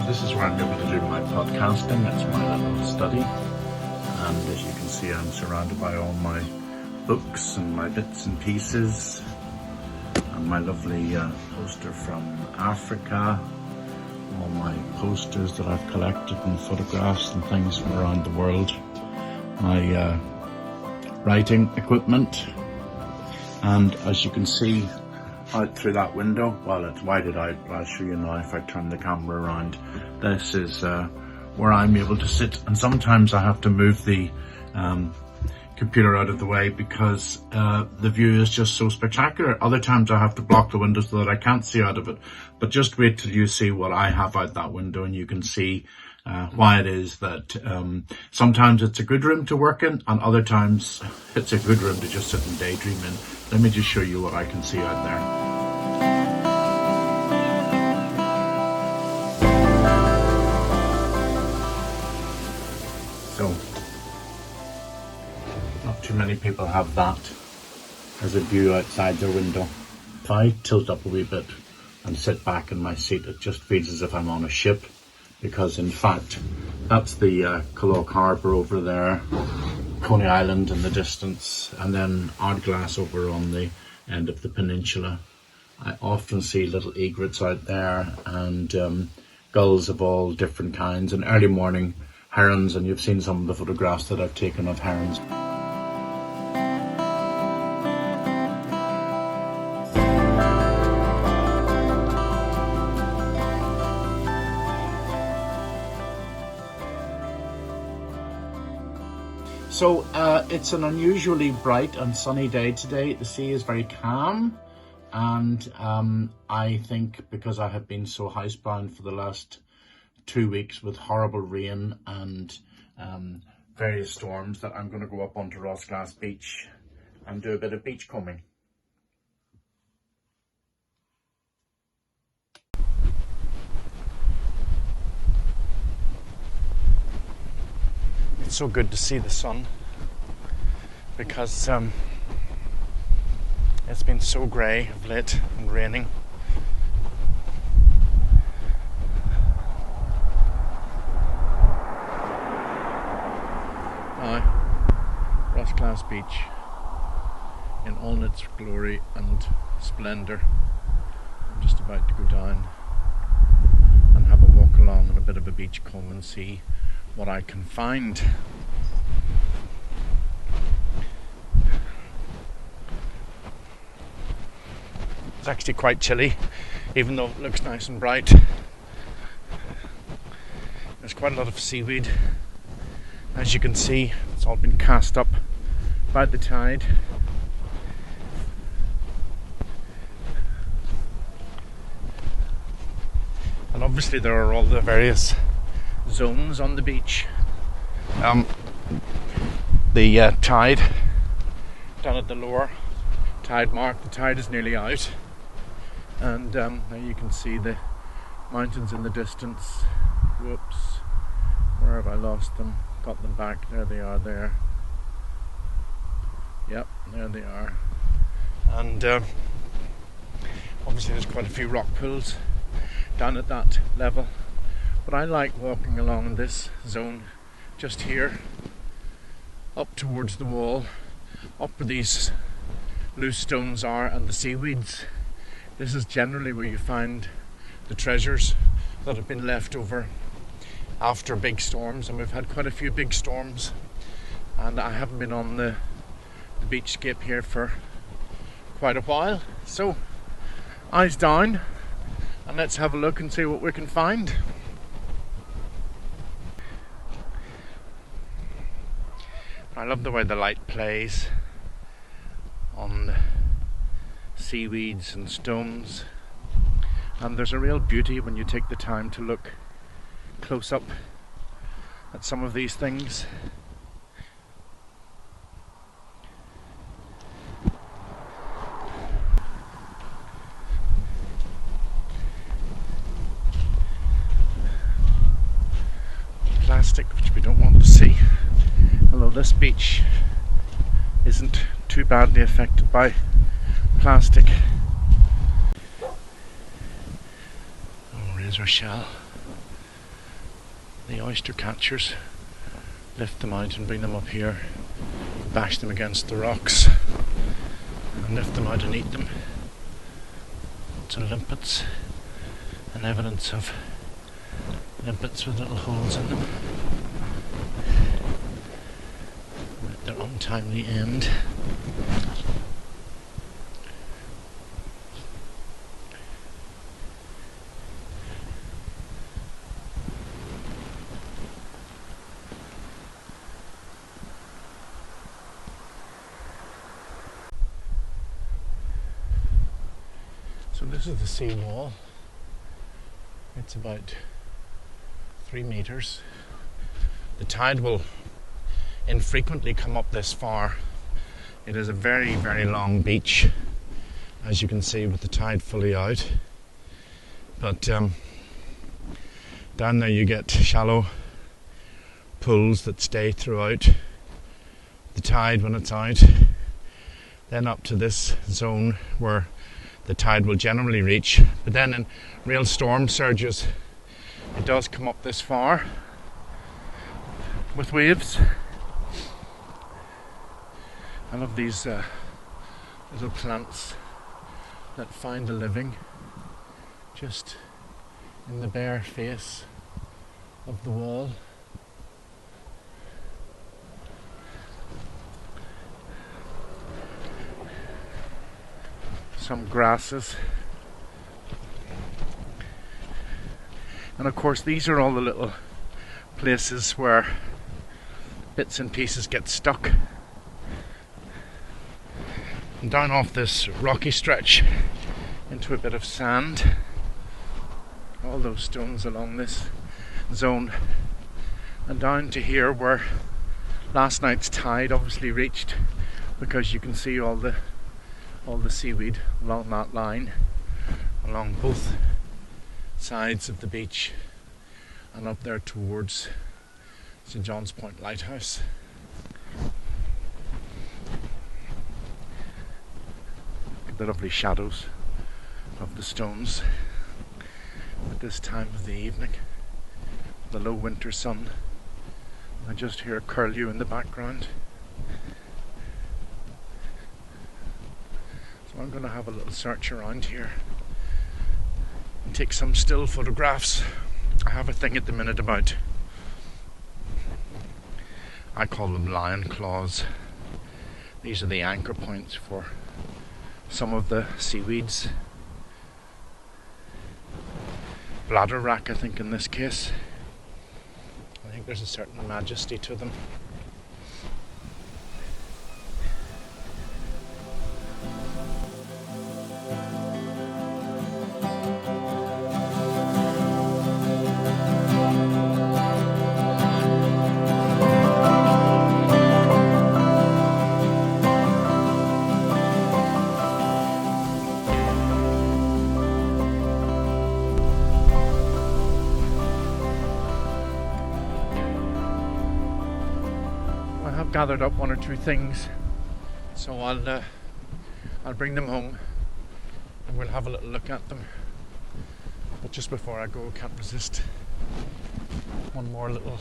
This is where I'm able to do my podcasting. It's my little study, and as you can see, I'm surrounded by all my books and my bits and pieces, and my lovely poster from Africa, all my posters that I've collected and photographs and things from around the world, my writing equipment, and as you can see out through that window, well, it's whited out, but I'll show you now if I turn the camera around. This is where I'm able to sit, and sometimes I have to move the computer out of the way because the view is just so spectacular. Other times I have to block the window so that I can't see out of it. But just wait till you see what I have out that window, and you can see why it is that sometimes it's a good room to work in, and other times it's a good room to just sit and daydream in. Let me just show you what I can see out there. So, not too many people have that as a view outside their window. If I tilt up a wee bit and sit back in my seat, it just feels as if I'm on a ship, because in fact that's the Colonial harbour over there, Coney Island in the distance, and then Ardglass over on the end of the peninsula. I often see little egrets out there, and gulls of all different kinds, and early morning herons, and you've seen some of the photographs that I've taken of herons. So it's an unusually bright and sunny day today. The sea is very calm, and I think because I have been so housebound for the last 2 weeks with horrible rain and various storms, that I'm going to go up onto Rossglass Beach and do a bit of beachcombing. It's so good to see the sun, because it's been so grey of late and raining. Now, Rossglass Beach in all its glory and splendour. I'm just about to go down and have a walk along and a bit of a beachcomb and see what I can find. It's actually quite chilly, even though it looks nice and bright. There's quite a lot of seaweed. As you can see, it's all been cast up by the tide. And obviously there are all the various zones on the beach. The tide down at the lower tide mark, the tide is nearly out, and now you can see the mountains in the distance. Whoops, where have I lost them? Got them back. There they are there. Yep, there they are. And obviously there's quite a few rock pools down at that level. But I like walking along this zone just here, up towards the wall, up where these loose stones are and the seaweeds. This is generally where you find the treasures that have been left over after big storms, and we've had quite a few big storms, and I haven't been on the beachscape here for quite a while. So, eyes down, and let's have a look and see what we can find. I love the way the light plays on seaweeds and stones, and there's a real beauty when you take the time to look close up at some of these things. Plastic, which we don't want to see. Although this beach isn't too badly affected by plastic. Oh, razor shell. the oyster catchers lift them out and bring them up here, bash them against the rocks and lift them out and eat them. Lots of limpets and evidence of limpets with little holes in them at their untimely end. So this is the sea wall. It's about 3 meters. The tide will infrequently come up this far. It is a very, very long beach, as you can see, with the tide fully out. But down there you get shallow pools that stay throughout the tide when it's out. Then up to this zone where the tide will generally reach, but then in real storm surges it does come up this far with waves. I love these little plants that find a living just in the bare face of the wall. Some grasses, and of course these are all the little places where bits and pieces get stuck. And down off this rocky stretch into a bit of sand, all those stones along this zone, and down to here where last night's tide obviously reached, because you can see all the seaweed along that line, along both sides of the beach and up there towards St John's Point Lighthouse. The lovely shadows of the stones at this time of the evening, the low winter sun. I just hear curlew in the background. So I'm going to have a little search around here and take some still photographs. I have a thing at the minute about, I call them lion claws. These are the anchor points for some of the seaweeds. Bladder wrack, I think, in this case. I think there's a certain majesty to them. Gathered up one or two things, so I'll bring them home and we'll have a little look at them. But just before I go, I can't resist one more little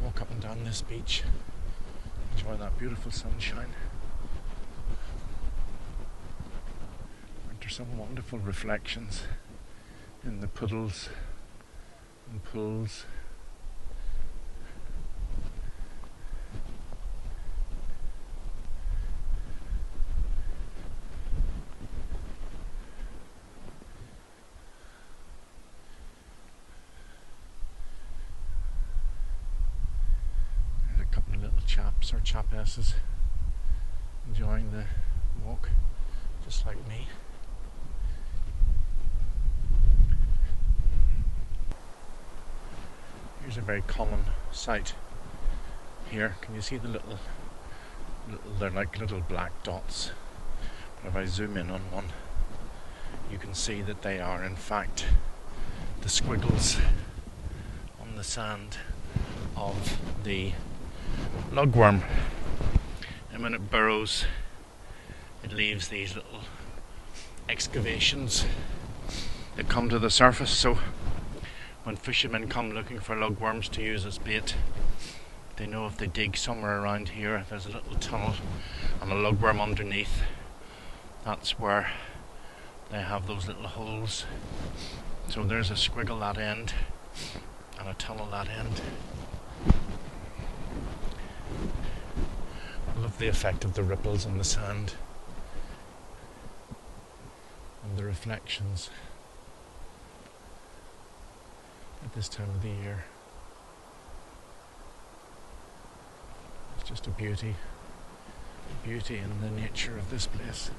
walk up and down this beach, enjoy that beautiful sunshine. There's some wonderful reflections in the puddles and pools. Chaps or chapesses enjoying the walk, just like me. Here's a very common sight here. Can you see the little they're like little black dots, but if I zoom in on one you can see that they are in fact the squiggles on the sand of the lugworm, and when it burrows it leaves these little excavations that come to the surface. So when fishermen come looking for lugworms to use as bait, they know if they dig somewhere around here, there's a little tunnel and a lugworm underneath. That's where they have those little holes. So there's a squiggle that end and a tunnel that end. I love the effect of the ripples on the sand and the reflections at this time of the year. It's just a beauty in the nature of this place.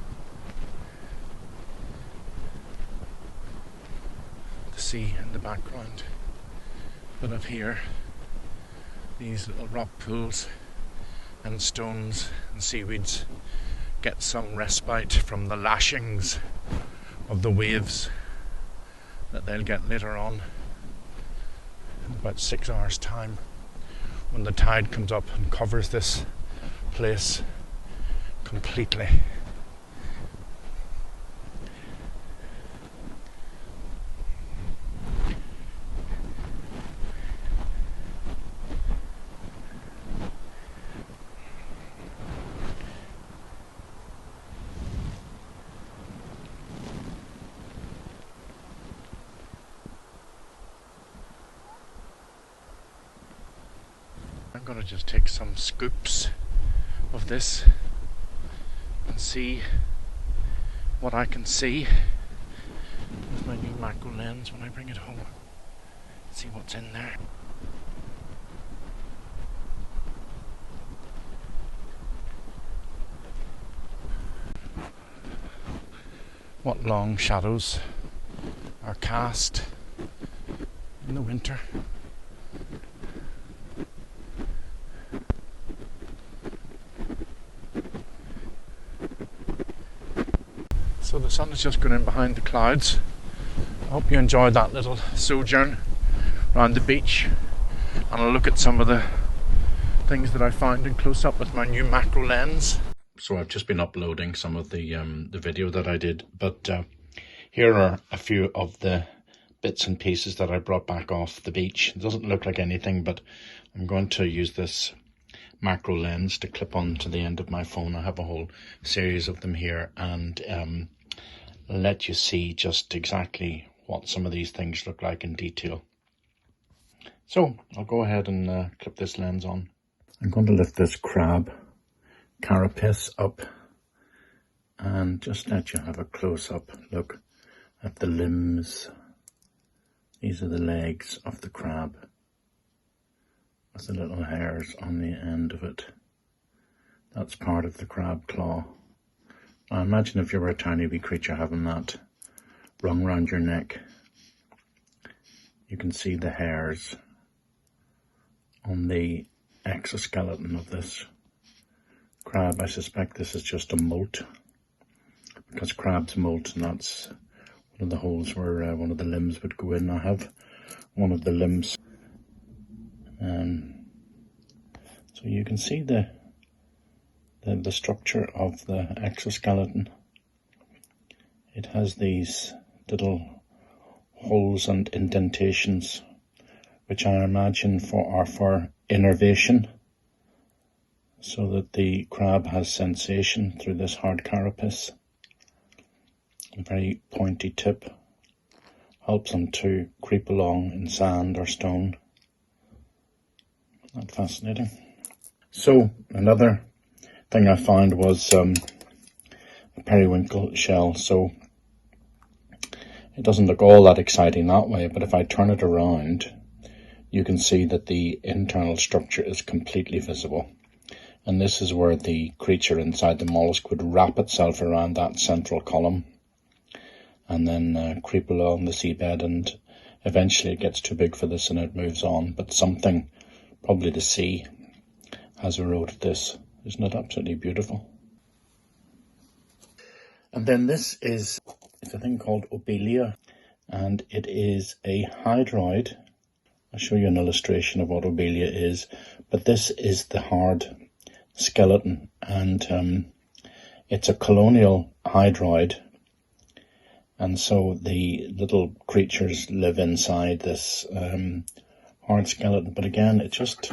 The sea in the background, but up here, these little rock pools and stones and seaweeds get some respite from the lashings of the waves that they'll get later on in about 6 hours' time, when the tide comes up and covers this place completely. I'm going to just take some scoops of this and see what I can see with my new macro lens when I bring it home. See what's in there. What long shadows are cast in the winter. So the sun has just gone in behind the clouds. I hope you enjoyed that little sojourn around the beach and a look at some of the things that I found in close up with my new macro lens. So I've just been uploading some of the video that I did, but here are a few of the bits and pieces that I brought back off the beach. It doesn't look like anything, but I'm going to use this macro lens to clip on to the end of my phone. I have a whole series of them here, and let you see just exactly what some of these things look like in detail. So I'll go ahead and clip this lens on. I'm going to lift this crab carapace up and just let you have a close-up look at the limbs. These are the legs of the crab with the little hairs on the end of it. That's part of the crab claw. Now imagine if you were a tiny wee creature having that rung around your neck. You can see the hairs on the exoskeleton of this crab. I suspect this is just a molt, because crabs molt, and that's one of the holes where one of the limbs would go in. I have one of the limbs, so you can see the structure of the exoskeleton. It has these little holes and indentations, which I imagine are for innervation, so that the crab has sensation through this hard carapace. A very pointy tip helps them to creep along in sand or stone. Isn't that fascinating? So another thing I found was a periwinkle shell. So it doesn't look all that exciting that way, but if I turn it around, you can see that the internal structure is completely visible. And this is where the creature inside the mollusk would wrap itself around that central column and then creep along the seabed, and eventually it gets too big for this and it moves on. But something, probably the sea, has eroded this. Isn't it absolutely beautiful? And then this is a thing called Obelia, and it is a hydroid. I'll show you an illustration of what Obelia is, but this is the hard skeleton, and it's a colonial hydroid, And so the little creatures live inside this hard skeleton. But again, it just,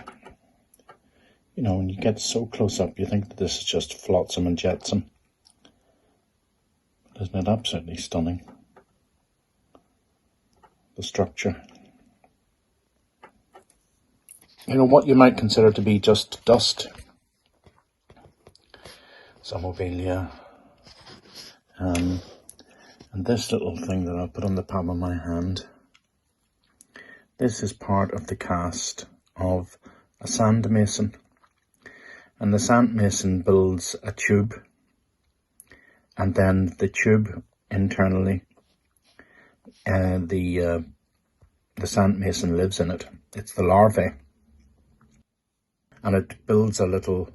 you know, when you get so close up, you think that this is just flotsam and jetsam. Isn't it absolutely stunning? The structure. You know, what you might consider to be just dust. Some Obelia. And this little thing that I'll put on the palm of my hand. This is part of the cast of a sand mason. And the sand mason builds a tube. And then the tube internally, the sand mason lives in it. It's the larvae. And it builds a little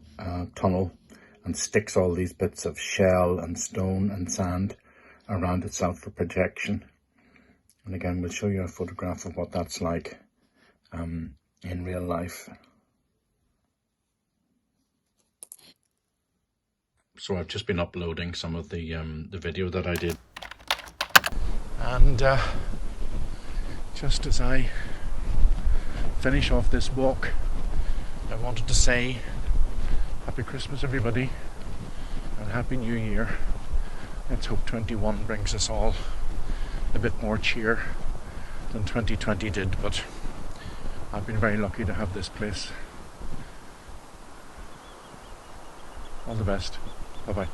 tunnel and sticks all these bits of shell and stone and sand around itself for protection. And again, we'll show you a photograph of what that's like in real life. So I've just been uploading some of the video that I did. And just as I finish off this walk, I wanted to say Happy Christmas, everybody, and Happy New Year. Let's hope 21 brings us all a bit more cheer than 2020 did, but I've been very lucky to have this place. All the best. Bye-bye.